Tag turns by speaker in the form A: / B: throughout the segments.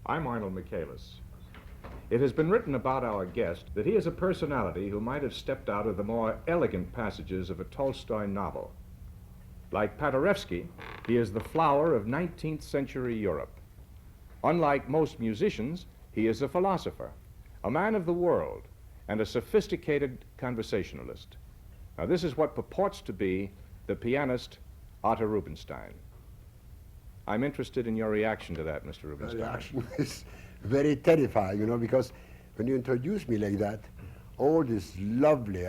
A: I'm Arnold Michaelis. It has been written about our guest that he is a personality who might have stepped out of the more elegant passages of a Tolstoy novel. Like Paderewski, he is the flower of 19th century Europe. Unlike most musicians, he is a philosopher, a man of the world, and a sophisticated conversationalist. Now, this is what purports to be the pianist Artur Rubinstein. I'm interested in your reaction to that, Mr. Rubinstein.
B: The reaction is very terrifying, you know, because when you introduce me like that, all this lovely,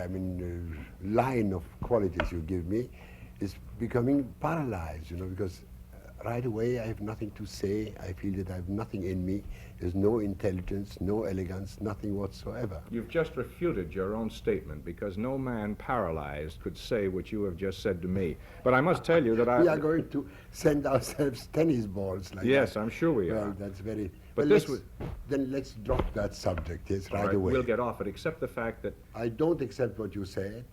B: line of qualities you give me is becoming paralyzed, you know, because right away I have nothing to say. I feel that I have nothing in me. There's no intelligence, no elegance, nothing whatsoever.
A: You've just refuted your own statement, because no man paralyzed could say what you have just said to me. But I must tell you that
B: We are going to send ourselves tennis balls like
A: Yes,
B: that.
A: I'm sure we
B: Well,
A: are.
B: that's very...
A: But
B: well,
A: this was...
B: Then let's drop that subject, yes,
A: All
B: right away.
A: We'll get off it, except the fact that...
B: I don't accept what you said.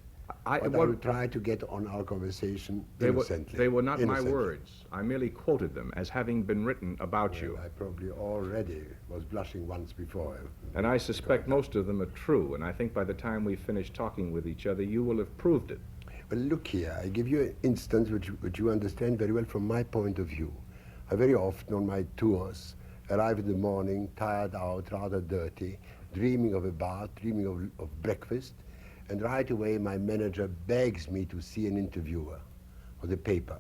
B: But I will try to get on our conversation innocently.
A: They were not my
B: Innocently.
A: words. I merely quoted them as having been written about you.
B: I probably already was blushing once before.
A: And I suspect most of them are true, and I think by the time we finish talking with each other, you will have proved it.
B: Well, look here, I give you an instance which you understand very well from my point of view. I very often on my tours arrive in the morning, tired out, rather dirty, dreaming of a bath, dreaming of breakfast, and right away my manager begs me to see an interviewer for the paper.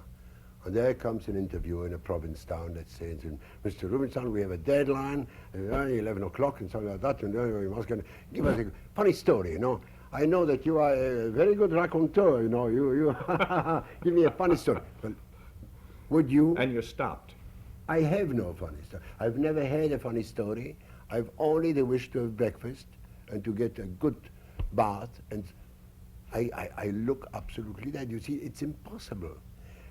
B: And there comes an interviewer in a province town, let's say, and says, Mr. Rubinstein, we have a deadline, 11 o'clock, and something like that, and you must give us a funny story, you know. I know that you are a very good raconteur, you know, you give me a funny story. Well, would you?
A: And you stopped.
B: I have no funny story. I've never had a funny story. I've only the wish to have breakfast and to get a good bath, and I look absolutely dead. You see, it's impossible.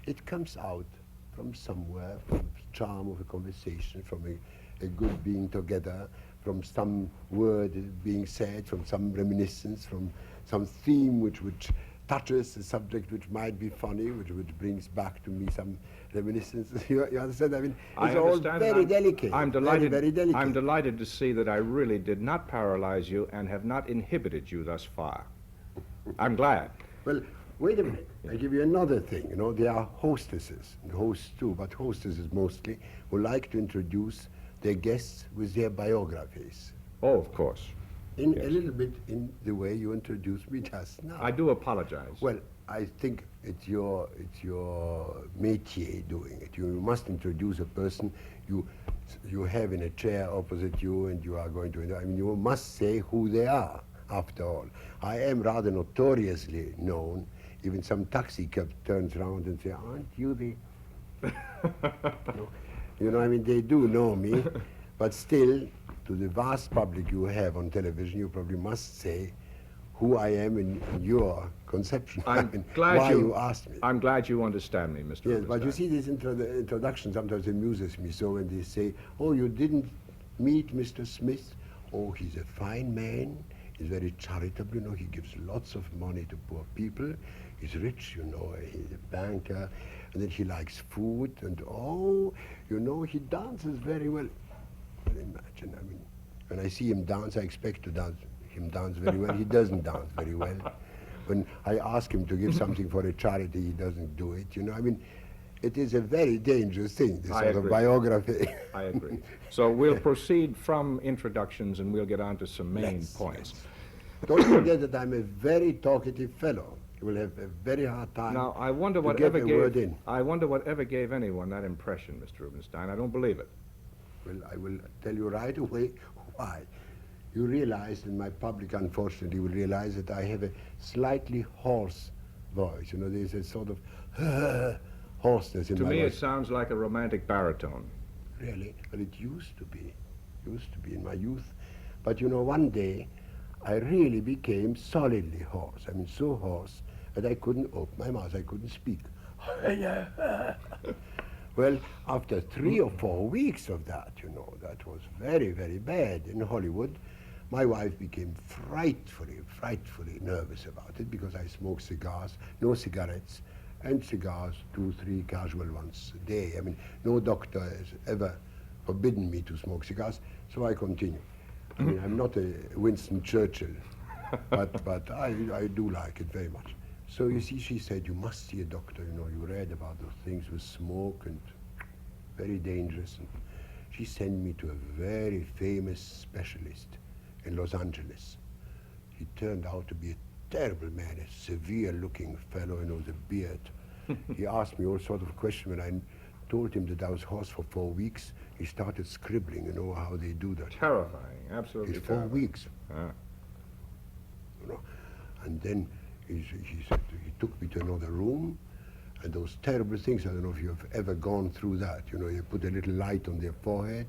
B: It comes out from somewhere, from the charm of a conversation, from a good being together, from some word being said, from some reminiscence, from some theme which touches a subject which might be funny, which brings back to me some reminiscence. You understand? I mean, it's all very delicate.
A: I'm delighted.
B: Very delicate.
A: I'm delighted to see that I really did not paralyze you and have not inhibited you thus far. I'm glad.
B: Well, wait a minute. I give you another thing. You know, there are hostesses, and hosts too, but hostesses mostly, who like to introduce their guests with their biographies.
A: Oh, of course.
B: A little bit in the way you introduced me just now.
A: I do apologize.
B: Well, I think it's your métier doing it. You must introduce a person you have in a chair opposite you, and you are going to, I mean, you must say who they are, after all. I am rather notoriously known. Even some taxi cab turns around and says, aren't you the... You know, I mean, they do know me, but still, to the vast public you have on television, you probably must say who I am in your conception. Why you asked me.
A: I'm glad you understand me, Mr.
B: Yes,
A: Rubinstein.
B: but you see, this introduction sometimes amuses me so when they say, oh, you didn't meet Mr. Smith? Oh, he's a fine man. He's very charitable, you know. He gives lots of money to poor people. He's rich, you know. He's a banker. And then he likes food. And, oh, you know, he dances very well. Well, imagine, I mean, when I see him dance, I expect to dance very well. He doesn't dance very well. When I ask him to give something for a charity, he doesn't do it, you know. I mean, it is a very dangerous thing, this sort of biography.
A: I agree. So we'll proceed from introductions and we'll get on to some main points.
B: Don't forget that I'm a very talkative fellow. You will have a very hard time
A: now, I wonder what
B: to
A: ever
B: get a word in.
A: I wonder what ever gave anyone that impression, Mr. Rubinstein. I don't believe it.
B: Well, I will tell you right away why. You realize, and my public unfortunately will realize, that I have a slightly hoarse voice. You know, there's a sort of hoarseness in my voice.
A: To me, it sounds like a romantic baritone.
B: Really? Well, it used to be in my youth. But you know, one day, I really became solidly hoarse. I mean, so hoarse that I couldn't open my mouth. I couldn't speak. Well, after 3 or 4 weeks of that, you know, that was very, very bad in Hollywood. My wife became frightfully nervous about it because I smoke cigars, no cigarettes, and cigars, 2, 3 casual ones a day. I mean, no doctor has ever forbidden me to smoke cigars, so I continue. I mean, I'm not a Winston Churchill, but I do like it very much. So you see, she said, you must see a doctor, you know, you read about those things with smoke and very dangerous. And she sent me to a very famous specialist in Los Angeles. He turned out to be a terrible man, a severe-looking fellow, you know, with a beard. He asked me all sorts of questions. When I told him that I was hoarse for 4 weeks, he started scribbling, you know, how they do that.
A: Terrifying, absolutely
B: It's 4
A: terrifying.
B: weeks.
A: Ah.
B: You know. And then he said, he took me to another room, and those terrible things, I don't know if you've ever gone through that, you know, you put a little light on their forehead,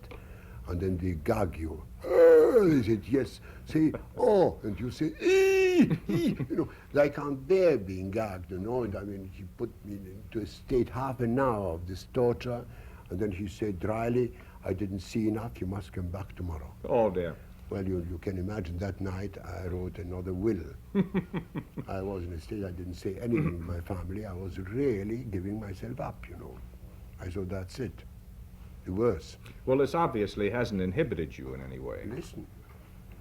B: and then they gag you. They said, yes, say, oh, and you say, ee, you know, I can't bear being gagged, you know, and I mean, he put me into a state half an hour of this torture, and then he said dryly, I didn't see enough, you must come back tomorrow.
A: Oh, dear.
B: Well, you can imagine that night I wrote another will. I was in a state I didn't say anything to my family. I was really giving myself up, you know. I thought, that's it. The worst.
A: Well, this obviously hasn't inhibited you in any way.
B: Listen,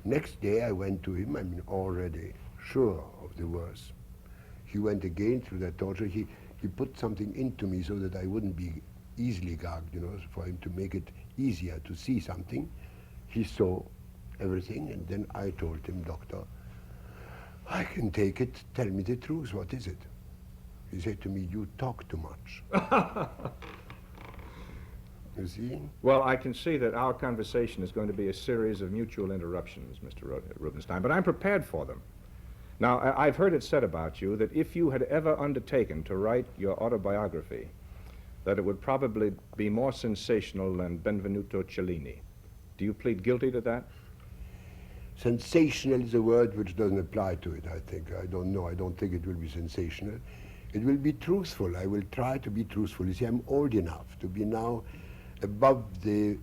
B: next day I went to him, I mean, already sure of the worst. He went again through that torture. He put something into me so that I wouldn't be easily gagged, you know, for him to make it easier to see something. He saw everything, and then I told him, doctor, I can take it, tell me the truth, what is it? He said to me, you talk too much. You see?
A: Well, I can see that our conversation is going to be a series of mutual interruptions, Mr. Rubinstein, but I'm prepared for them. Now, I've heard it said about you that if you had ever undertaken to write your autobiography, that it would probably be more sensational than Benvenuto Cellini. Do you plead guilty to that?
B: Sensational is a word which doesn't apply to it, I think. I don't know. I don't think it will be sensational. It will be truthful. I will try to be truthful. You see, I'm old enough to be now above the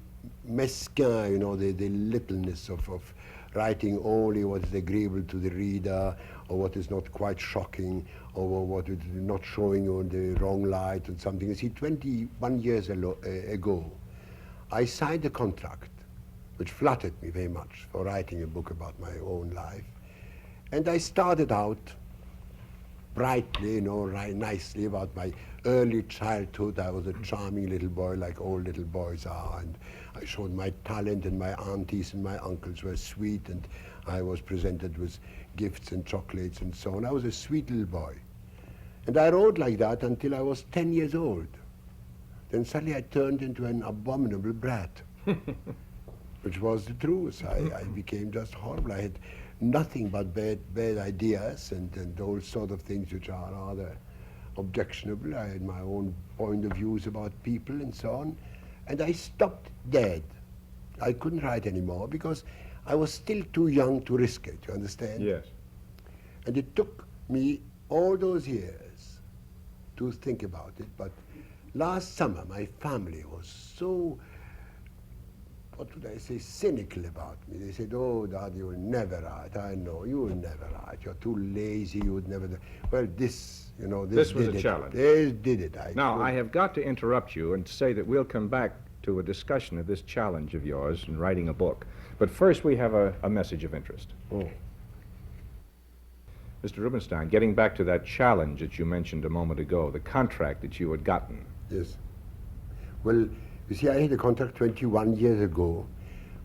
B: mesquin, you know, the littleness of writing only what is agreeable to the reader, or what is not quite shocking, or what is not showing you in the wrong light and something. You see, 21 years ago, I signed a contract which flattered me very much for writing a book about my own life. And I started out brightly, you know, nicely about my early childhood. I was a charming little boy, like all little boys are, and I showed my talent, and my aunties and my uncles were sweet, and I was presented with gifts and chocolates and so on. I was a sweet little boy. And I wrote like that until I was 10 years old. Then suddenly I turned into an abominable brat, which was the truth. I became just horrible. I had nothing but bad ideas and all sort of things which are rather objectionable. I had my own point of views about people and so on. And I stopped dead. I couldn't write anymore because I was still too young to risk it, you understand?
A: Yes.
B: And it took me all those years to think about it. But last summer, my family was so, what would I say, cynical about me. They said, oh, Dad, you will never write. I know, you will never write. You're too lazy, you would never do. Well, this, you know,
A: This was
B: did
A: a
B: it.
A: challenge.
B: This did it.
A: Now, I have got to interrupt you and say that we'll come back to a discussion of this challenge of yours in writing a book. But first, we have a message of interest.
B: Oh.
A: Mr. Rubinstein, getting back to that challenge that you mentioned a moment ago, the contract that you had gotten.
B: Yes. Well, you see, I had a contract 21 years ago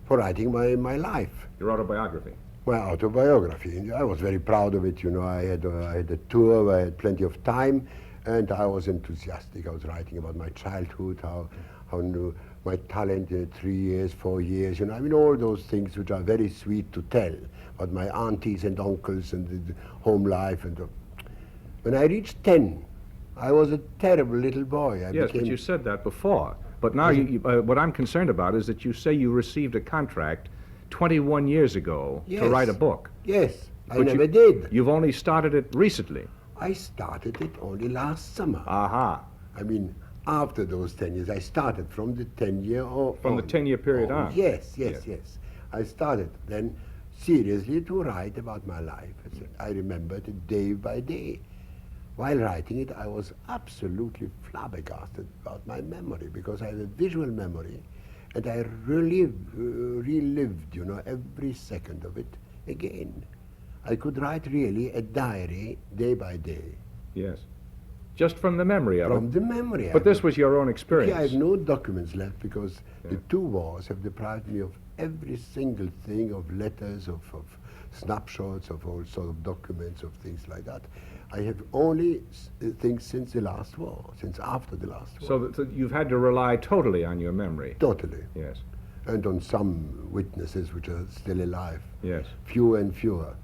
B: for writing my life.
A: Your autobiography.
B: My autobiography. And I was very proud of it, you know. I had a tour, I had plenty of time, and I was enthusiastic. I was writing about my childhood, how my talent in 3 years, 4 years, you know. I mean, all those things which are very sweet to tell about my aunties and uncles and the home life. And when I reached 10, I was a terrible little boy.
A: Yes, but you said that before. But now what I'm concerned about is that you say you received a contract 21 years ago to write a book.
B: Yes, I
A: But
B: never did.
A: You've only started it recently.
B: I started it only last summer.
A: Aha.
B: I mean, after those 10 years, I started from the 10-year on.
A: From the 10-year period on.
B: Yes. I started then seriously to write about my life. I remembered it day by day. While writing it, I was absolutely flabbergasted about my memory, because I have a visual memory And I relived, you know, every second of it again. I could write really a diary day by day.
A: Yes. Just from the memory of
B: From
A: it.
B: the memory.
A: But this was your own
B: Okay,
A: experience.
B: I have no documents left because
A: Yeah.
B: the two wars have deprived me of every single thing, of letters, of snapshots, of all sort of documents, of things like that. I have only things since the last war, since after the last war.
A: So that you've had to rely totally on your memory.
B: Totally.
A: Yes.
B: And on some witnesses which are still alive.
A: Yes.
B: Fewer and fewer.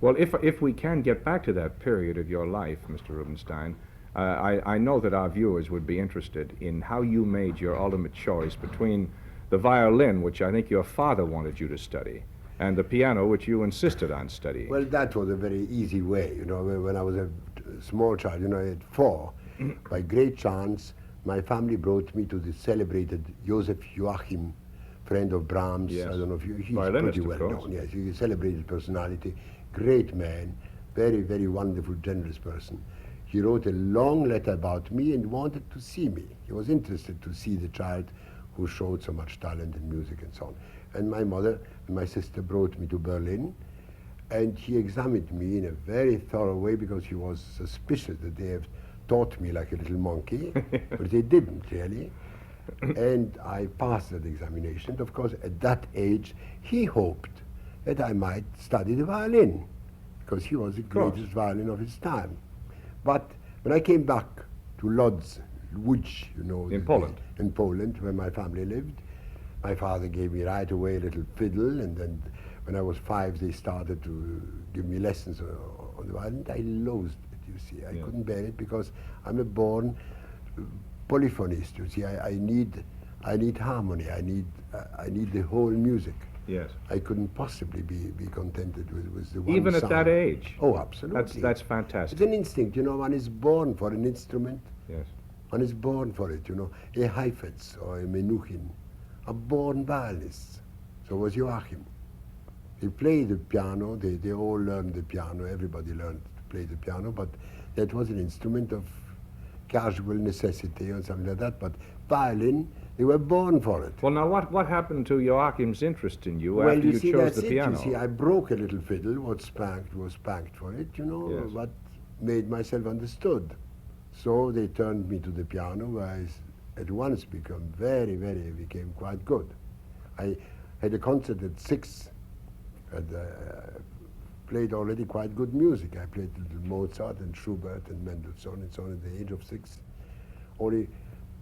A: Well, if we can get back to that period of your life, Mr. Rubinstein, I know that our viewers would be interested in how you made your ultimate choice between the violin, which I think your father wanted you to study, and the piano, which you insisted on studying.
B: Well, that was a very easy way, you know. When I was a small child, you know, at 4, by great chance, my family brought me to the celebrated Joseph Joachim, friend of Brahms.
A: Yes.
B: I don't know if you, he's
A: Violinist,
B: pretty
A: of
B: well
A: course.
B: known. Yes, he's a celebrated personality, great man, very, very wonderful, generous person. He wrote a long letter about me and wanted to see me. He was interested to see the child who showed so much talent in music and so on. And my mother and my sister brought me to Berlin, and he examined me in a very thorough way because he was suspicious that they have taught me like a little monkey, but they didn't really. And I passed that examination. And of course, at that age, he hoped that I might study the violin, because he was the greatest violin of his time. But when I came back to Lodz, Łódź, you know,
A: In Poland.
B: in Poland, where my family lived, my father gave me right away a little fiddle, and then when I was 5, they started to give me lessons on the violin. I loathed it, you see. I couldn't bear it because I'm a born polyphonist, you see. I need harmony. I need the whole music.
A: Yes.
B: I couldn't possibly be contented with the one
A: Even at
B: sound.
A: that age.
B: Oh, absolutely.
A: That's
B: It's
A: fantastic.
B: an instinct, you know. One is born for an instrument.
A: Yes.
B: One is born for it, you know. A Heifetz or a Menuhin are born violinists. So was Joachim. He played the piano. They all learned the piano. Everybody learned to play the piano, but that was an instrument of casual necessity or something like that. But violin, they were born for it.
A: Well, now what happened to Joachim's interest in you
B: Well,
A: after you
B: see,
A: chose
B: that's
A: the
B: it.
A: piano?
B: You see, I broke a little fiddle. What was spanked for it, you know.
A: Yes.
B: What made myself understood. So they turned me to the piano, where I at once became became quite good. I had a concert at 6, and played already quite good music. I played little Mozart and Schubert and Mendelssohn and so on at the age of 6. Only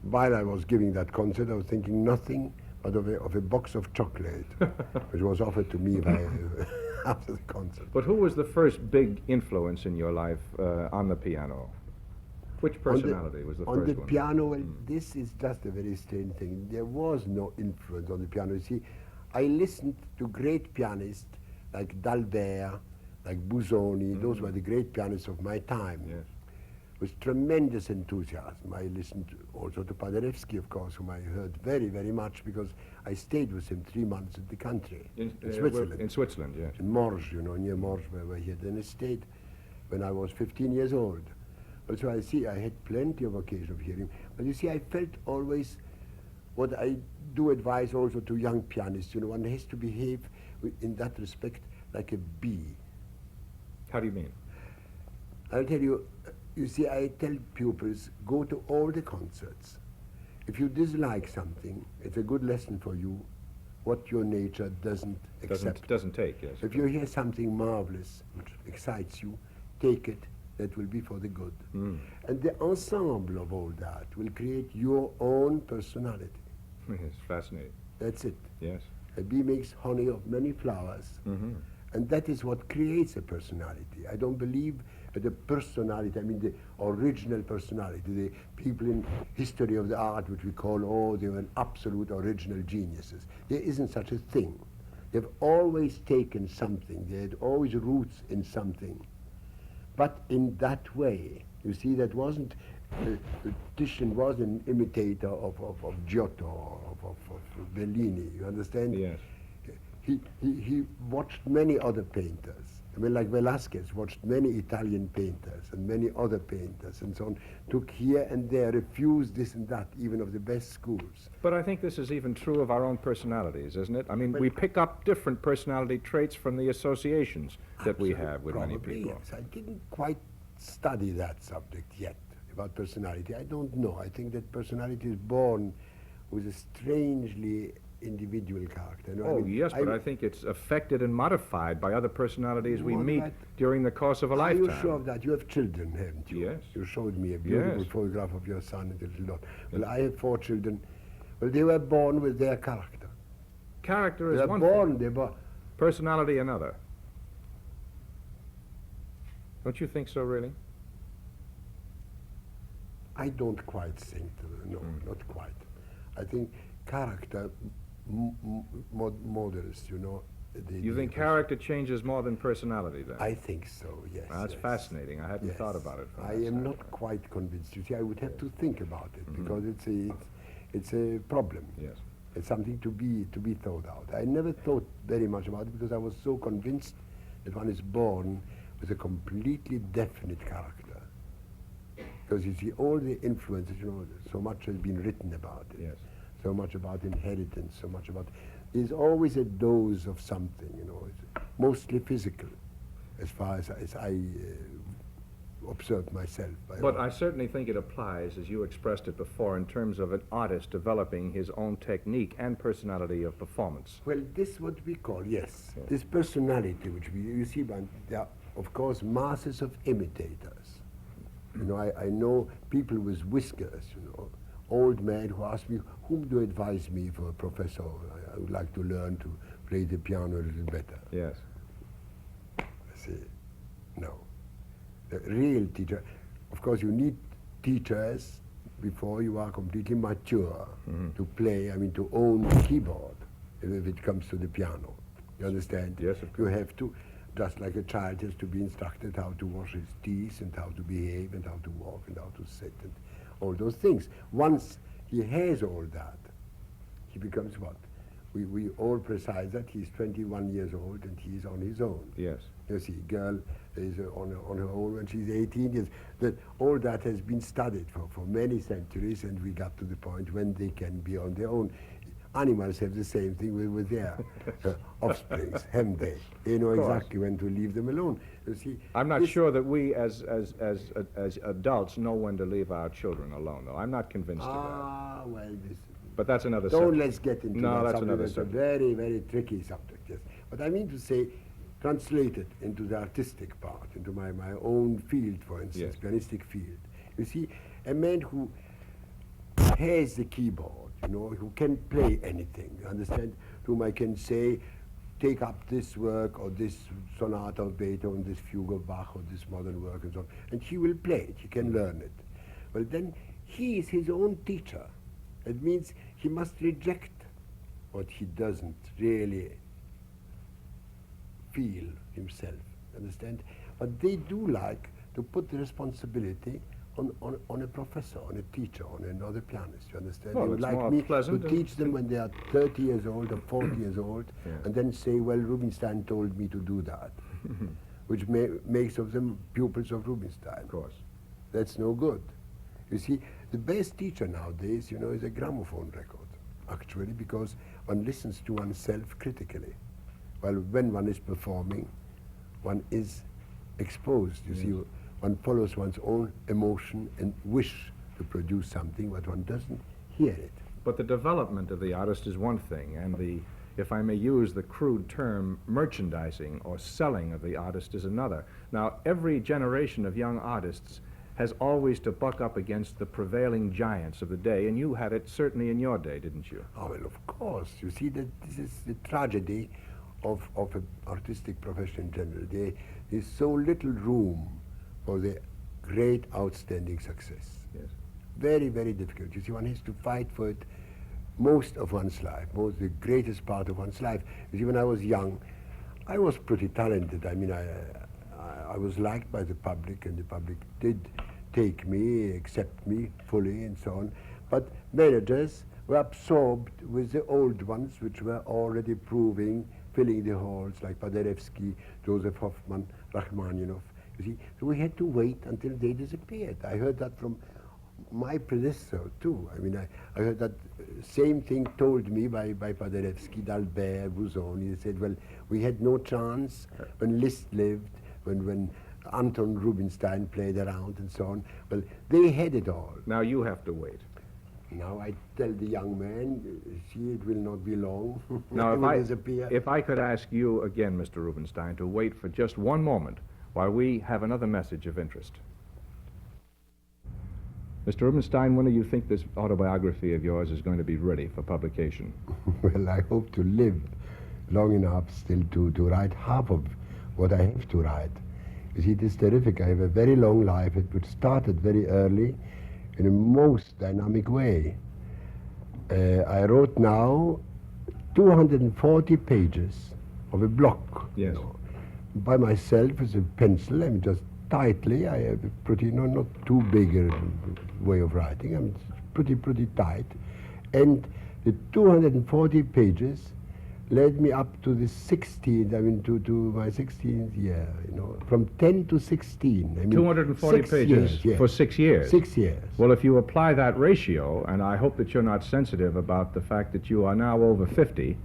B: while I was giving that concert, I was thinking nothing but of a box of chocolate, which was offered to me by, after the concert.
A: But who was the first big influence in your life on the piano? Which personality was the
B: on
A: first
B: the
A: one?
B: piano? Well, this is just a very strange thing. There was no influence on the piano. You see, I listened to great pianists like D'Albert, like Busoni. Those were the great pianists of my time.
A: Yes.
B: With tremendous enthusiasm. I listened also to Paderewski, of course, whom I heard very, very much because I stayed with him 3 months in the country, in Switzerland.
A: In Switzerland, yes.
B: In Morges, you know, near Morges, where he had an estate when I was 15 years old. But so I see, I had plenty of occasion of hearing. But you see, I felt always what I do advise also to young pianists. You know, one has to behave in that respect like a bee.
A: How do you mean?
B: I'll tell you, you see, I tell pupils, go to all the concerts. If you dislike something, it's a good lesson for you what your nature doesn't accept.
A: Doesn't take, yes.
B: If you hear something marvelous which excites you, take it. That will be for the good.
A: Mm.
B: And the ensemble of all that will create your own personality.
A: It's fascinating.
B: That's it.
A: Yes.
B: A bee makes honey of many flowers,
A: Mm-hmm.
B: and that is what creates a personality. I don't believe that the personality, I mean the original personality, the people in history of the art which we call, oh, they were absolute original geniuses. There isn't such a thing. They've always taken something. They had always roots in something. But in that way, you see, that wasn't, Titian was an imitator of Giotto, of Bellini, you understand?
A: Yes.
B: he watched many other painters. I mean, like Velázquez watched many Italian painters and many other painters and so on, took here and there, refused this and that, even of the best schools.
A: But I think this is even true of our own personalities, isn't it? I mean,
B: Well,
A: we pick up different personality traits from the associations that we have with many
B: Probably,
A: people.
B: yes. I didn't quite study that subject yet, about personality. I don't know. I think that personality is born with a strangely individual character. No,
A: Oh, yes, but I think it's affected and modified by other personalities we meet during the course of a
B: Are
A: lifetime.
B: you sure of that? You have children, haven't you?
A: Yes.
B: You showed me a beautiful
A: Yes.
B: photograph of your son and a little daughter. Well, I have 4 children. Well, they were born with their character.
A: Character is
B: They
A: one
B: were born,
A: thing,
B: they were...
A: personality another. Don't you think so, really?
B: I don't quite think, no, not quite. I think character models, you know.
A: You think character changes more than personality, then?
B: I think so, yes.
A: That's
B: yes.
A: fascinating. I hadn't
B: Yes.
A: thought about it from
B: I
A: that
B: am not
A: standpoint.
B: quite convinced. You see, I would have to think about it because it's a problem.
A: Yes.
B: It's something to be thought out. I never thought very much about it because I was so convinced that one is born with a completely definite character. Because you see, all the influences, you know, so much has been written about it.
A: Yes.
B: So much about inheritance, so much about... There's always a dose of something, you know. It's mostly physical, as far as I observed myself.
A: But I certainly think it applies, as you expressed it before, in terms of an artist developing his own technique and personality of performance.
B: Well, this what we call, yes,
A: Yes.
B: this personality, which you see, there are, of course, masses of imitators. You know, I know people with whiskers, you know, old men who ask me, whom do you advise me for a professor? I would like to learn to play the piano a little better.
A: Yes.
B: I say, no. The real teacher, of course, you need teachers before you are completely mature to play, I mean, to own the keyboard if it comes to the piano. You understand?
A: Yes, of
B: You have to, just like a child has to be instructed how to wash his teeth and how to behave and how to walk and how to sit and all those things. Once he has all that, he becomes what? We all precise that he's 21 years old and he's on his own.
A: Yes.
B: You see, girl is on her own when she's 18 years. That all that has been studied for many centuries, and we got to the point when they can be on their own. Animals have the same thing with their offsprings, haven't they? They know
A: Of course.
B: exactly when to leave them alone. You see,
A: I'm not
B: this-
A: sure that we, as adults, know when to leave our children alone, though. I'm not convinced of that.
B: Ah, well, this...
A: But that's another
B: Don't
A: subject.
B: let's get into
A: No,
B: that
A: that's
B: subject.
A: another
B: It's a
A: subject.
B: very, very tricky subject, yes. But I mean to say, translated into the artistic part, into my own field, for instance,
A: Yes.
B: pianistic field. You see, a man who has the keyboard, you know, who can play anything, you understand, to whom I can say, take up this work or this sonata of Beethoven, this fugue of Bach or this modern work and so on, and he will play it, he can learn it. Well, then he is his own teacher. It means he must reject what he doesn't really feel himself, understand? But they do like to put the responsibility on a professor, on a teacher, on another pianist, you understand?
A: Well,
B: They would
A: it's
B: like
A: more
B: me to
A: pleasant and-
B: teach them when they are 30 years old or 40 years old,
A: Yeah.
B: and then say, well, Rubinstein told me to do that, which makes of them pupils of Rubinstein.
A: Of course.
B: That's no good. You see, the best teacher nowadays, you know, is a gramophone record, actually, because one listens to oneself critically. While when one is performing, one is exposed. You see, one follows one's own emotion and wish to produce something, but one doesn't hear it.
A: But the development of the artist is one thing, and the, if I may use the crude term, merchandising or selling of the artist is another. Now, every generation of young artists has always to buck up against the prevailing giants of the day, and you had it certainly in your day, didn't you?
B: Oh, well, of course. You see, that this is the tragedy of an artistic profession in general. There is so little room for the great, outstanding success.
A: Yes.
B: Very, very difficult. You see, one has to fight for it most of one's life, the greatest part of one's life. You see, when I was young, I was pretty talented. I mean, I was liked by the public, and the public did take me, accept me fully, and so on. But managers were absorbed with the old ones, which were already proving, filling the halls, like Paderewski, Joseph Hoffman, Rachmaninoff. You see, so we had to wait until they disappeared. I heard that from my predecessor too. I mean, I heard that same thing told me by Paderewski, D'Albert, Busoni. They said, well, we had no chance when Liszt lived, when Artur Rubinstein played around and so on. Well, they had it all.
A: Now you have to wait.
B: Now I tell the young man, see, it will not be long.
A: Now,
B: It will disappear.
A: if I could ask you again, Mr. Rubinstein, to wait for just one moment while we have another message of interest. Mr. Rubinstein, when do you think this autobiography of yours is going to be ready for publication?
B: Well, I hope to live long enough still to write half of what I have to write. You see, it is terrific. I have a very long life, which started very early in a most dynamic way. I wrote now 240 pages of a block.
A: Yes.
B: You know, by myself with a pencil. I mean, just tightly. I have a pretty, not too big a way of writing. I'm pretty tight. And the 240 pages led me up to the 16th, I mean, to my 16th year, you know, from 10 to 16. I mean,
A: 240
B: 6
A: pages
B: years, yes.
A: for 6 years.
B: 6 years.
A: Well, if you apply that ratio, and I hope that you're not sensitive about the fact that you are now over 50.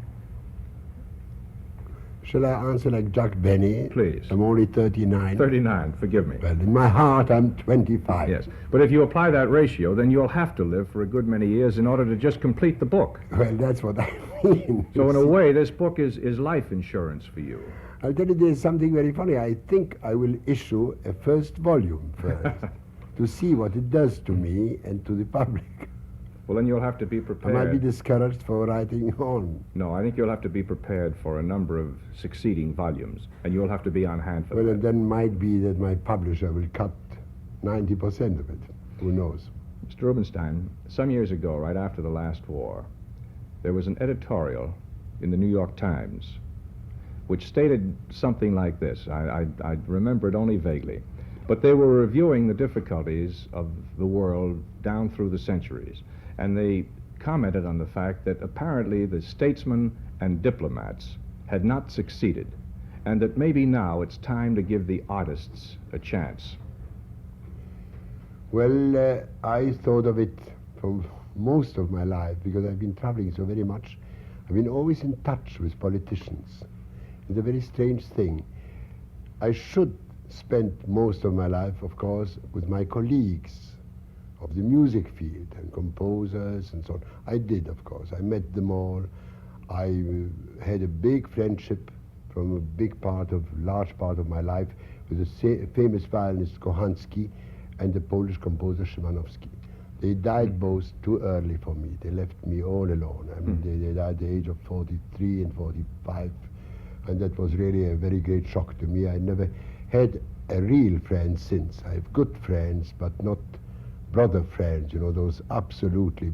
B: Shall I answer like Jack Benny?
A: Please.
B: I'm only 39.
A: 39, forgive me.
B: Well, in my heart, I'm 25.
A: Yes, but if you apply that ratio, then you'll have to live for a good many years in order to just complete the book.
B: Well, that's what I mean.
A: So in
B: You
A: a
B: see.
A: way, this book is life insurance for you.
B: I'll tell you, there's something very funny. I think I will issue a first volume first to see what it does to me and to the public.
A: Well, then you'll have to be
B: I
A: prepared.
B: might be discouraged for writing on.
A: No, I think you'll have to be prepared for a number of succeeding volumes, and you'll have to be on hand for
B: Well,
A: that.
B: and then might be that my publisher will cut 90% of it. Who knows?
A: Mr. Rubinstein, some years ago, right after the last war, there was an editorial in the New York Times which stated something like this. I remember it only vaguely. But they were reviewing the difficulties of the world down through the centuries. And they commented on the fact that apparently the statesmen and diplomats had not succeeded, and that maybe now it's time to give the artists a chance.
B: Well, I thought of it for most of my life because I've been traveling so very much. I've been always in touch with politicians. It's a very strange thing. I should spend most of my life, of course, with my colleagues of the music field and composers and so on. I did, of course. I met them all. I had a big friendship from a large part of my life with the famous violinist Kochanski and the Polish composer Szymanowski. They died both too early for me. They left me all alone. I mean, they died at the age of 43 and 45, and that was really a very great shock to me. I never had a real friend since. I have good friends, but not brother friends, you know, those absolutely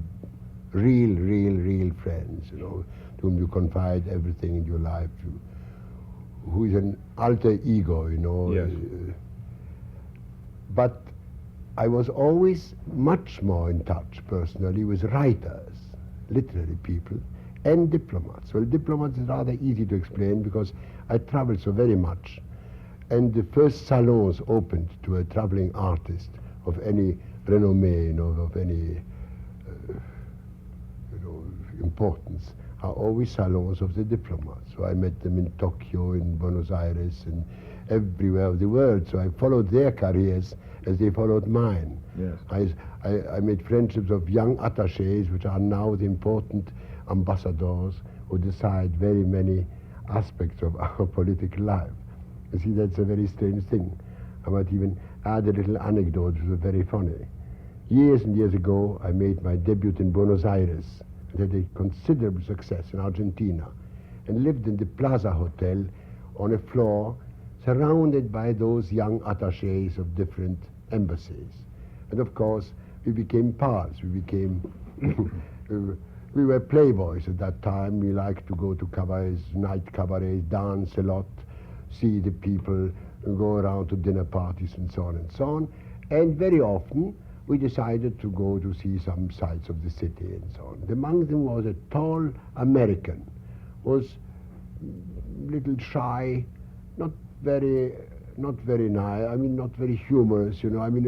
B: real friends, you know, to whom you confide everything in your life, who is an alter ego, you know.
A: Yes.
B: But I was always much more in touch personally with writers, literary people, and diplomats. Well, diplomats is rather easy to explain because I traveled so very much. And the first salons opened to a traveling artist of any renommee, you know, of any importance, are always salons of the diplomats. So I met them in Tokyo, in Buenos Aires, and everywhere of the world. So I followed their careers as they followed mine.
A: Yes.
B: I made friendships of young attachés, which are now the important ambassadors who decide very many aspects of our political life. You see, that's a very strange thing. I might even add a little anecdote which was very funny. Years and years ago, I made my debut in Buenos Aires and had a considerable success in Argentina and lived in the Plaza Hotel on a floor surrounded by those young attachés of different embassies. And of course, we became pals. We became, we were playboys at that time. We liked to go to cabarets, night cabarets, dance a lot, see the people, go around to dinner parties and so on and so on. And very often, we decided to go to see some sights of the city and so on. Among them was a tall American, was little shy, not very nice, I mean, not very humorous, you know. I mean,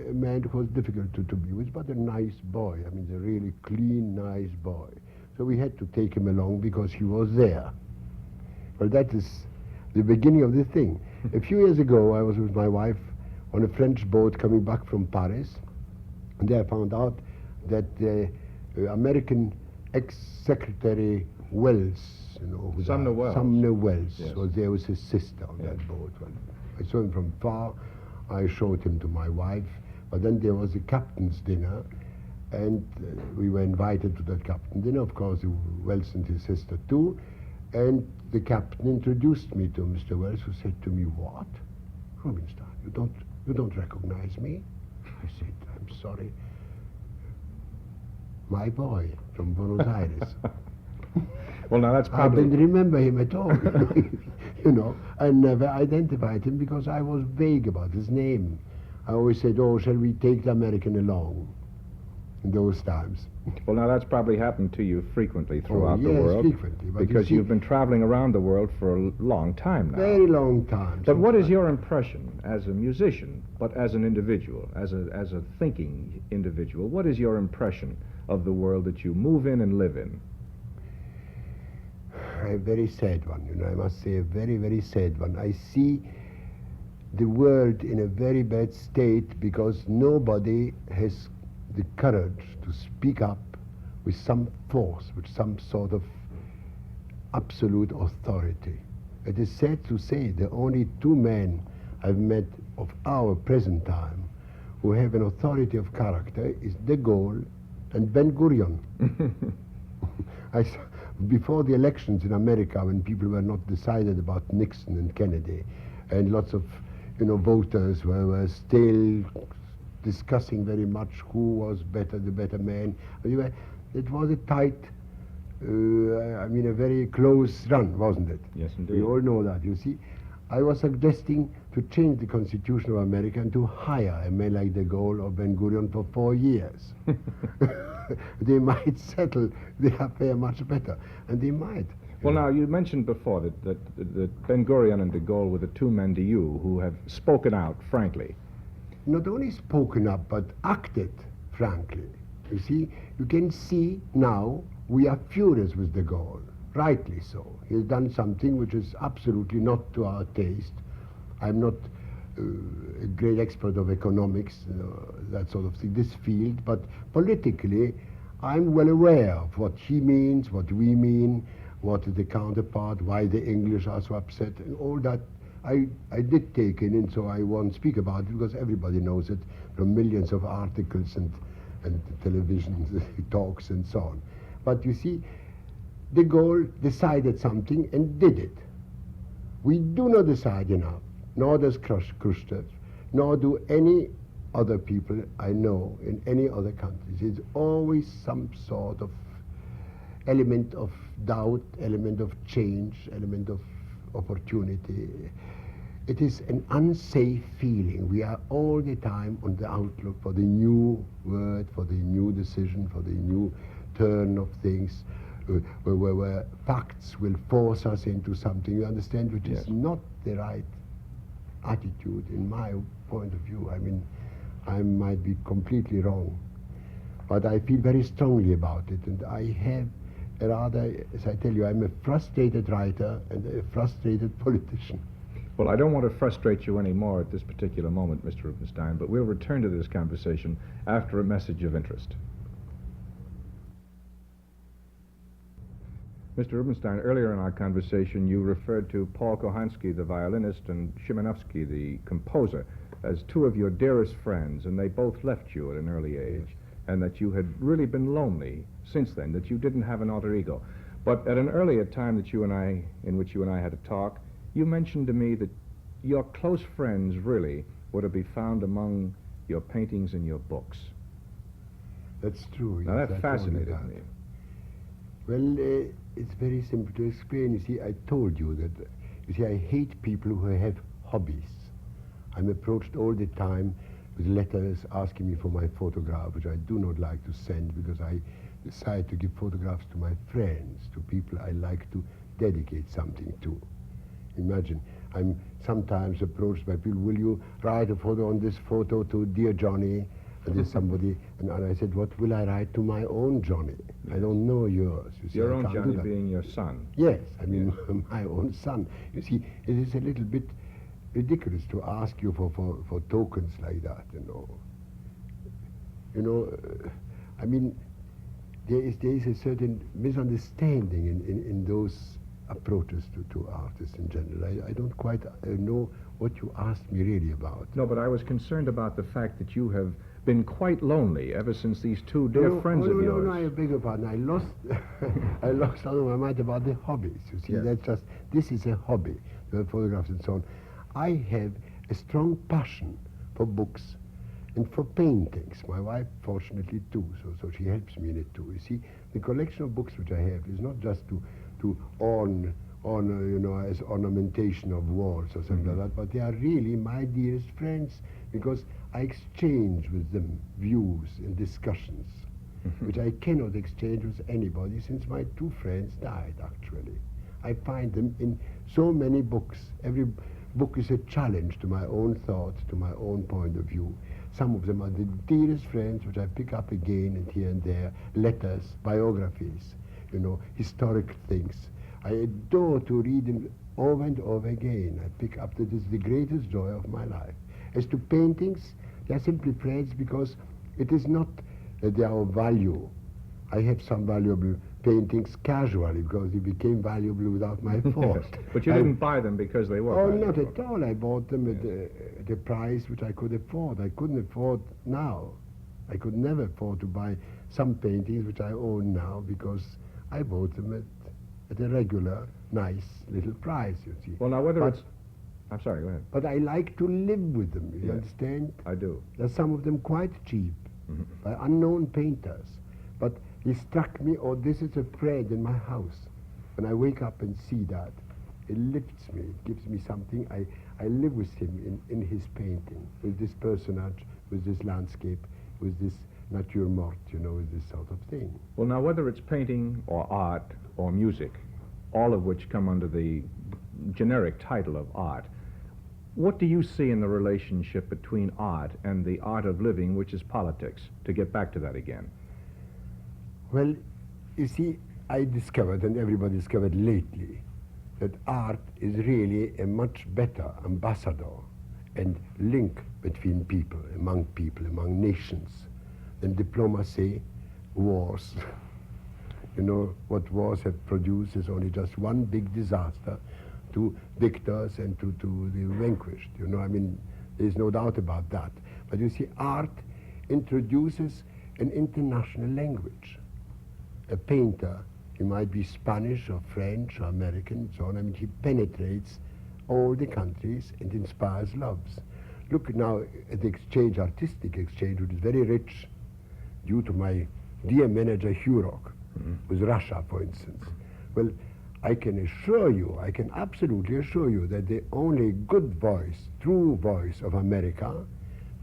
B: a man who was difficult to be with, but a nice boy. I mean, a really clean, nice boy. So we had to take him along because he was there. Well, that is the beginning of the thing. A few years ago, I was with my wife on a French boat coming back from Paris, and there I found out that the American ex-secretary Wells, you know,
A: Sumner Wells.
B: Sumner Wells,
A: Yes.
B: was there with his sister on that boat. Well, I saw him from far. I showed him to my wife. But then there was a captain's dinner, and we were invited to that captain's dinner. Of course, Wells and his sister too. And the captain introduced me to Mr. Wells, who said to me, "What, Rubinstein? You don't recognize me?" I said, "I'm sorry. My boy from Buenos Aires."
A: Well, now that's
B: I
A: probably...
B: didn't remember him at all. You know, I never identified him because I was vague about his name. I always said, "Oh, shall we take the American along?" In those times.
A: Well, now that's probably happened to you frequently throughout the
B: yes,
A: world.
B: frequently. But
A: Because
B: you see,
A: you've been traveling around the world for a long time now.
B: very long time.
A: But what is your impression as a musician, but as an individual, as a thinking individual? What is your impression of the world that you move in and live in?
B: A very sad one, you know, I must say, a very, very sad one. I see the world in a very bad state because nobody has the courage to speak up with some force, with some sort of absolute authority. It is sad to say the only two men I've met of our present time who have an authority of character is De Gaulle and Ben Gurion. Before the elections in America, when people were not decided about Nixon and Kennedy, and lots of, you know, voters were still discussing very much who was better, the better man. It was a tight, I mean, a very close run, wasn't it?
A: Yes, indeed.
B: We all know that, you see. I was suggesting to change the Constitution of America and to hire a man like De Gaulle or Ben Gurion for 4 years. They might settle the affair much better, and they might.
A: Well, now, you mentioned before that Ben Gurion and de Gaulle were the two men to you who have spoken out frankly.
B: Not only spoken up, but acted frankly. You see, you can see now we are furious with de Gaulle, rightly so. He has done something which is absolutely not to our taste. I'm not a great expert of economics, that sort of thing, this field, but politically I'm well aware of what he means, what we mean, what is the counterpart, why the English are so upset, and all that I did take in, and so I won't speak about it because everybody knows it from millions of articles and television talks and so on. But you see, de Gaulle decided something and did it. We do not decide enough, nor does Khrushchev, nor do any other people I know in any other countries. It's always some sort of element of doubt, element of change, element of opportunity. It is an unsafe feeling. We are all the time on the outlook for the new word, for the new decision, for the new turn of things, where facts will force us into something, you understand, which
A: Yes.
B: is not the right attitude in my point of view. I mean, I might be completely wrong, but I feel very strongly about it, and I have a rather, as I tell you, I'm a frustrated writer and a frustrated politician.
A: Well, I don't want to frustrate you anymore at this particular moment, Mr. Rubinstein, but we'll return to this conversation after a message of interest. Mr. Rubinstein, earlier in our conversation, you referred to Paul Kohansky, the violinist, and Szymanowski, the composer, as two of your dearest friends, and they both left you at an early age, and that you had really been lonely since then, that you didn't have an alter ego. But at an earlier time in which you and I had a talk, you mentioned to me that your close friends really were to be found among your paintings and your books.
B: That's true.
A: Now,
B: yes,
A: that
B: I told you
A: fascinated
B: that.
A: me.
B: Well, it's very simple to explain. You see, I told you that, you see, I hate people who have hobbies. I'm approached all the time with letters asking me for my photograph, which I do not like to send because I decide to give photographs to my friends, to people I like to dedicate something to. Imagine, I'm sometimes approached by people, will you write a photo on this photo to dear Johnny? And there's somebody, and I said, what will I write to my own Johnny? I don't know yours. You see,
A: Your
B: I
A: own
B: can't do
A: Johnny
B: that.
A: being your son.
B: Yes, I mean, my own son. You see, it is a little bit ridiculous to ask you for tokens like that, you know. You know, I mean, there is a certain misunderstanding in those approaches to artists in general. I don't quite know what you asked me really about.
A: No, but I was concerned about the fact that you have been quite lonely ever since these two dear friends of yours.
B: No, I beg your pardon. I lost, I lost out of my mind about the hobbies. You see,
A: Yes.
B: that's just, this is a hobby, the photographs and so on. I have a strong passion for books and for paintings. My wife, fortunately, too, so she helps me in it too. You see, the collection of books which I have is not just to ornament, you know, as ornamentation of walls or something like that, but they are really my dearest friends because I exchange with them views and discussions, which I cannot exchange with anybody since my two friends died, actually. I find them in so many books. Every book is a challenge to my own thoughts, to my own point of view. Some of them are the dearest friends, which I pick up again and here and there, letters, biographies, you know, historic things. I adore to read them over and over again. I pick up that is the greatest joy of my life. As to paintings, they are simply friends because it is not that they are of value. I have some valuable paintings casually because they became valuable without my fault.
A: But you didn't buy them because they were
B: Oh,
A: valuable.
B: not at all. I bought them at a price which I could afford. I couldn't afford now. I could never afford to buy some paintings which I own now because I bought them at a regular, nice little price, you see.
A: Well, now, whether
B: But-
A: it's... I'm sorry, go ahead.
B: But I like to live with them, you
A: Yes.
B: understand?
A: I do.
B: There's some of them quite cheap, by unknown painters. But he struck me, oh, this is a friend in my house. When I wake up and see that, it lifts me, it gives me something. I live with him in his painting, with this personage, with this landscape, with this nature morte, you know, with this sort of thing.
A: Well, now, whether it's painting or art or music, all of which come under the generic title of art, what do you see in the relationship between art and the art of living, which is politics? To get back to that again.
B: Well, you see, I discovered, and everybody discovered lately, that art is really a much better ambassador and link between people, among nations, than diplomacy, wars. You know, what wars have produced is only just one big disaster to victors and to the vanquished. You know, I mean, there's no doubt about that. But you see, art introduces an international language. A painter, he might be Spanish or French or American and so on. I mean, he penetrates all the countries and inspires loves. Look now at the exchange, artistic exchange, which is very rich due to my dear manager Hurok, with Russia, for instance. Well, I can assure you, I can absolutely assure you that the only good voice, true voice of America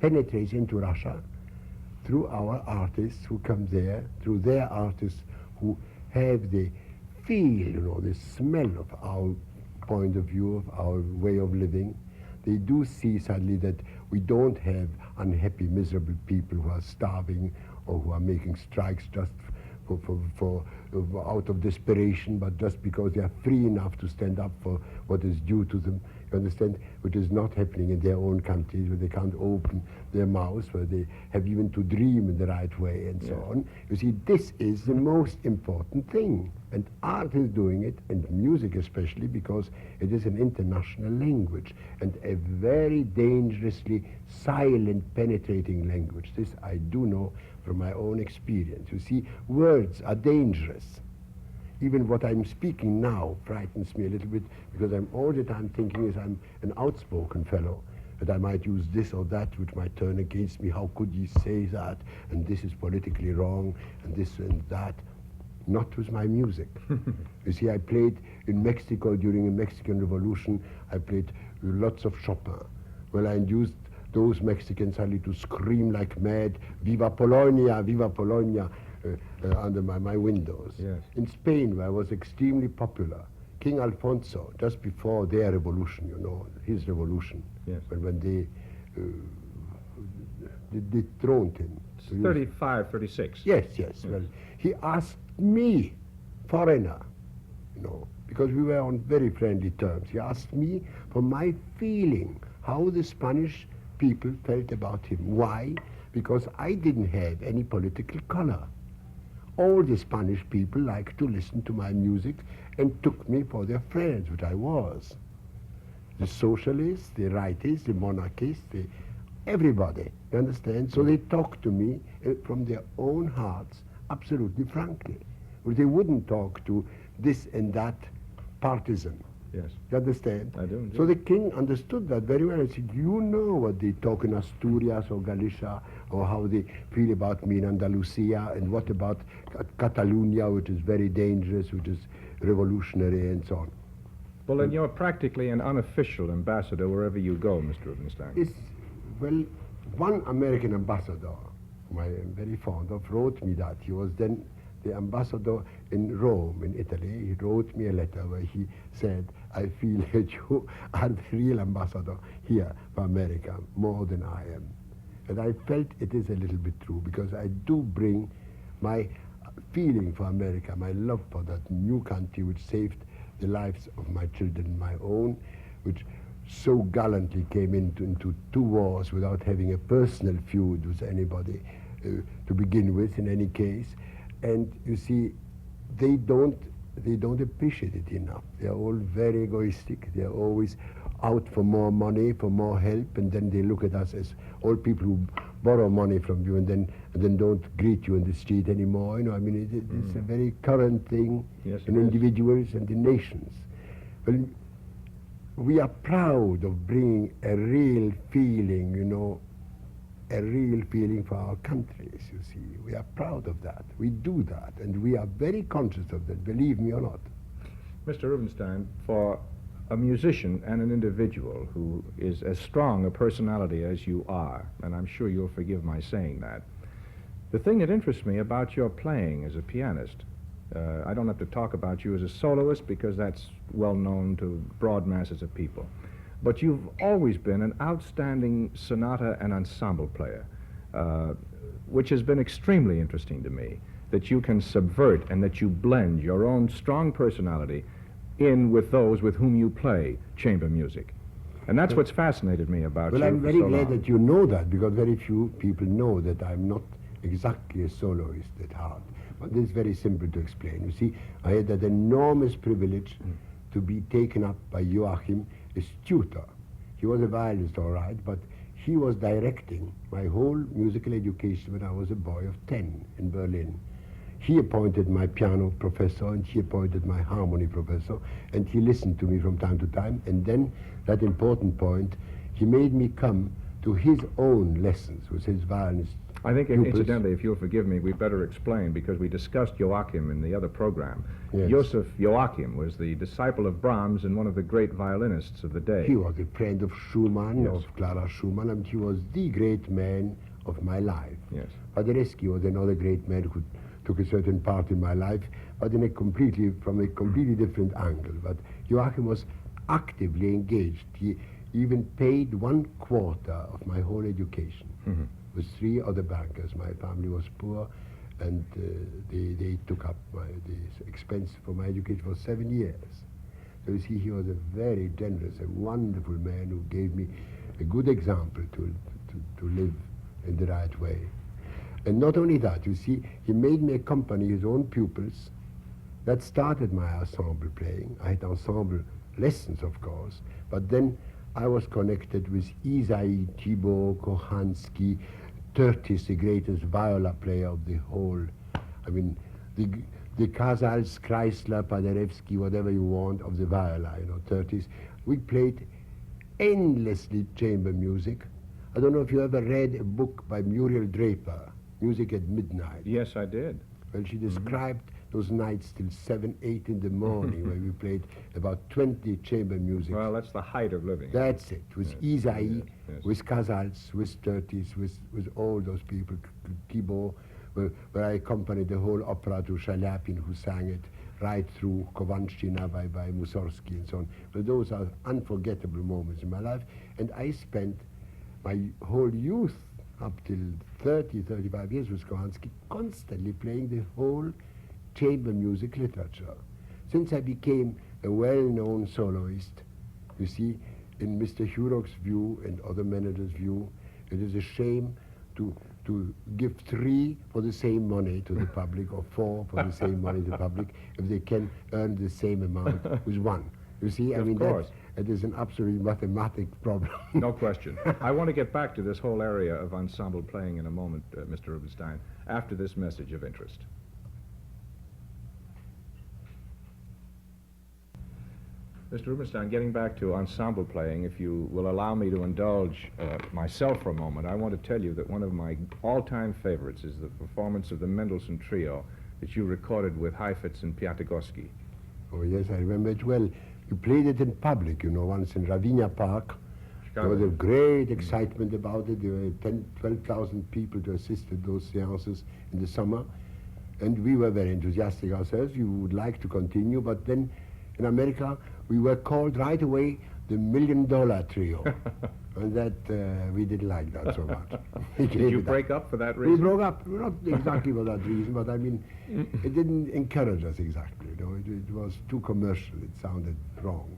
B: penetrates into Russia through our artists who come there, through their artists who have the feel, you know, the smell of our point of view, of our way of living. They do see suddenly that we don't have unhappy, miserable people who are starving or who are making strikes just for out of desperation, but just because they are free enough to stand up for what is due to them, you understand, which is not happening in their own countries, where they can't open their mouths, where they have even to dream in the right way and so on. You see, this is the most important thing, and art is doing it, and music especially, because it is an international language, and a very dangerously silent, penetrating language. This I do know from my own experience. You see, words are dangerous. Even what I'm speaking now frightens me a little bit, because I'm all the time thinking as I'm an outspoken fellow, that I might use this or that which might turn against me. How could he say that? And this is politically wrong, and this and that. Not with my music. You see, I played in Mexico during the Mexican Revolution. I played lots of Chopin. Well, I induced those Mexicans suddenly to scream like mad, Viva Polonia, under my windows.
A: Yes.
B: In Spain, where I was extremely popular, King Alfonso, just before their revolution, you know, his revolution,
A: Yes.
B: when they dethroned him.
A: It's 35, 36.
B: Yes, yes. Well, he asked me, foreigner, you know, because we were on very friendly terms. He asked me for my feeling, how the Spanish people felt about him. Why? Because I didn't have any political color. All the Spanish people liked to listen to my music and took me for their friends, which I was. The socialists, the rightists, the monarchists, everybody, you understand? So they talked to me from their own hearts, absolutely frankly. But they wouldn't talk to this and that partisan.
A: Yes.
B: You understand?
A: I do, indeed.
B: So the king understood that very well. He said, you know what they talk in Asturias or Galicia, or how they feel about me in Andalusia, and what about Catalonia, which is very dangerous, which is revolutionary, and so on.
A: Well, then you're practically an unofficial ambassador wherever you go, Mr. Rubinstein.
B: It's, well, one American ambassador, whom I am very fond of, wrote me that. He was then the ambassador in Rome, in Italy. He wrote me a letter where he said, I feel that you are the real ambassador here for America, more than I am. And I felt it is a little bit true, because I do bring my feeling for America, my love for that new country which saved the lives of my children, my own, which so gallantly came into two wars without having a personal feud with anybody to begin with, in any case. And you see, they don't appreciate it enough. They are all very egoistic. They are always out for more money, for more help, and then they look at us as all people who borrow money from you and then don't greet you in the street anymore. You know, I mean, it's a very current thing
A: Yes,
B: in
A: it is.
B: individuals and in nations. Well, we are proud of bringing a real feeling, you know, a real feeling for our countries, you see. We are proud of that. We do that, and we are very conscious of that, believe me or not.
A: Mr. Rubinstein, for a musician and an individual who is as strong a personality as you are, and I'm sure you'll forgive my saying that, the thing that interests me about your playing as a pianist, I don't have to talk about you as a soloist because that's well known to broad masses of people, but you've always been an outstanding sonata and ensemble player, which has been extremely interesting to me, that you can subvert and that you blend your own strong personality in with those with whom you play chamber music. And that's what's fascinated me about you.
B: Well, I'm
A: for
B: very
A: so
B: glad
A: long.
B: that you know that, because very few people know that I'm not exactly a soloist at heart. But this is very simple to explain. You see, I had that enormous privilege to be taken up by Joachim as tutor. He was a violinist, all right, but he was directing my whole musical education when I was a boy of 10 in Berlin. He appointed my piano professor, and he appointed my harmony professor, and he listened to me from time to time. And then, that important point, he made me come to his own lessons with his violinist
A: I think,
B: pupils.
A: incidentally, if you'll forgive me, we better explain, because we discussed Joachim in the other program.
B: Yes.
A: Joseph Joachim was the disciple of Brahms and one of the great violinists of the day.
B: He was a friend of Schumann,
A: Yes.
B: of Clara Schumann, and he was the great man of my life.
A: Yes.
B: Paderewski was another great man who took a certain part in my life, but from a completely different angle. But Joachim was actively engaged. He even paid 1/4 of my whole education. With 3 other bankers. My family was poor, and they took up the expense for my education for 7 years. So you see, he was a very generous, a wonderful man who gave me a good example to live in the right way. And not only that, you see, he made me accompany his own pupils. That started my ensemble playing. I had ensemble lessons, of course, but then I was connected with Isai, Thibaut, Kochansky, Tertis, the greatest viola player of the whole. I mean, the Casals, Kreisler, Paderewski, whatever you want, of the viola, you know, Tertis. We played endlessly chamber music. I don't know if you ever read a book by Muriel Draper, Music at Midnight.
A: Yes, I did.
B: Well, she described those nights till 7, 8 in the morning where we played about 20 chamber music.
A: Well, that's the height of living.
B: That's it, with
A: Yes,
B: Isaïe,
A: yes.
B: with Casals, with Sturtis, with all those people, Thibault, where I accompanied the whole opera to Shaliapin, who sang it right through Kovanshchina by Mussorgsky and so on. But those are unforgettable moments in my life, and I spent my whole youth up till 30, 35 years with Kohansky, constantly playing the whole chamber music literature. Since I became a well-known soloist, you see, in Mr. Hurok's view and other managers' view, it is a shame to give 3 for the same money to the public or 4 for the same money to the public if they can earn the same amount with 1. You see, I mean, that is an absolute mathematic problem.
A: No question. I want to get back to this whole area of ensemble playing in a moment, Mr. Rubinstein, after this message of interest. Mr. Rubinstein, getting back to ensemble playing, if you will allow me to indulge myself for a moment, I want to tell you that one of my all-time favorites is the performance of the Mendelssohn Trio that you recorded with Heifetz and Piatigorsky.
B: Oh, yes, I remember it well. You played it in public, you know, once in Ravinia Park.
A: Chicago.
B: There was a great excitement about it. There were 12,000 people to assist at those seances in the summer. And we were very enthusiastic ourselves. We would like to continue, but then in America, we were called right away the $1 Million Trio. And that, we didn't like that so much.
A: Did you break up for that reason?
B: We broke up, not exactly for that reason, but I mean, it didn't encourage us exactly. You know, it was too commercial. It sounded wrong.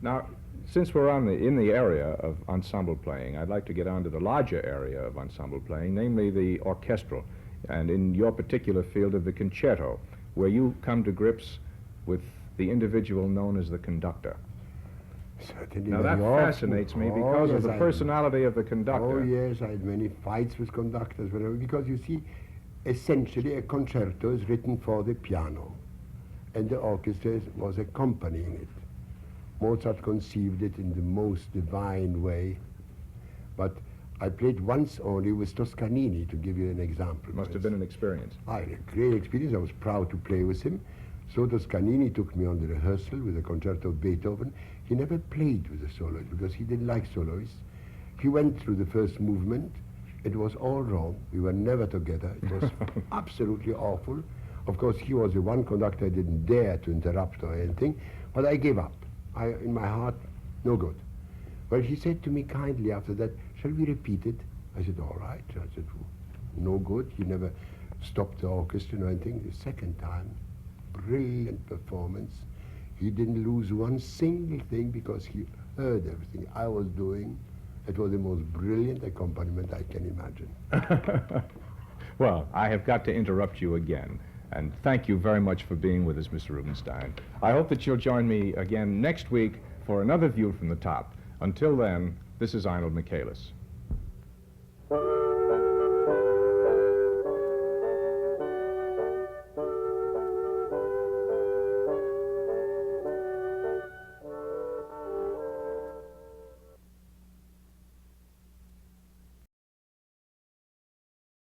A: Now, since we're in the area of ensemble playing, I'd like to get on to the larger area of ensemble playing, namely the orchestral, and in your particular field of the concerto, where you come to grips with the individual known as the conductor.
B: Certainly.
A: Now that fascinates me because of the personality of the conductor.
B: Oh yes, I had many fights with conductors, because you see, essentially a concerto is written for the piano, and the orchestra was accompanying it. Mozart conceived it in the most divine way, but I played once only with Toscanini, to give you an example.
A: It must have been an experience.
B: I had a great experience. I was proud to play with him. So Toscanini took me on the rehearsal with a concerto of Beethoven. He never played with a soloist because he didn't like soloists. He went through the first movement. It was all wrong. We were never together. It was absolutely awful. Of course, he was the one conductor I didn't dare to interrupt or anything, but I gave up. In my heart, no good. Well, he said to me kindly after that, shall we repeat it? I said, all right. I said, no good. He never stopped the orchestra or anything. The second time, brilliant performance. He didn't lose one single thing because he heard everything I was doing. It was the most brilliant accompaniment I can imagine.
A: Well, I have got to interrupt you again, and thank you very much for being with us, Mr. Rubinstein. I hope that you'll join me again next week for another view from the top. Until then, this is Arnold Michaelis.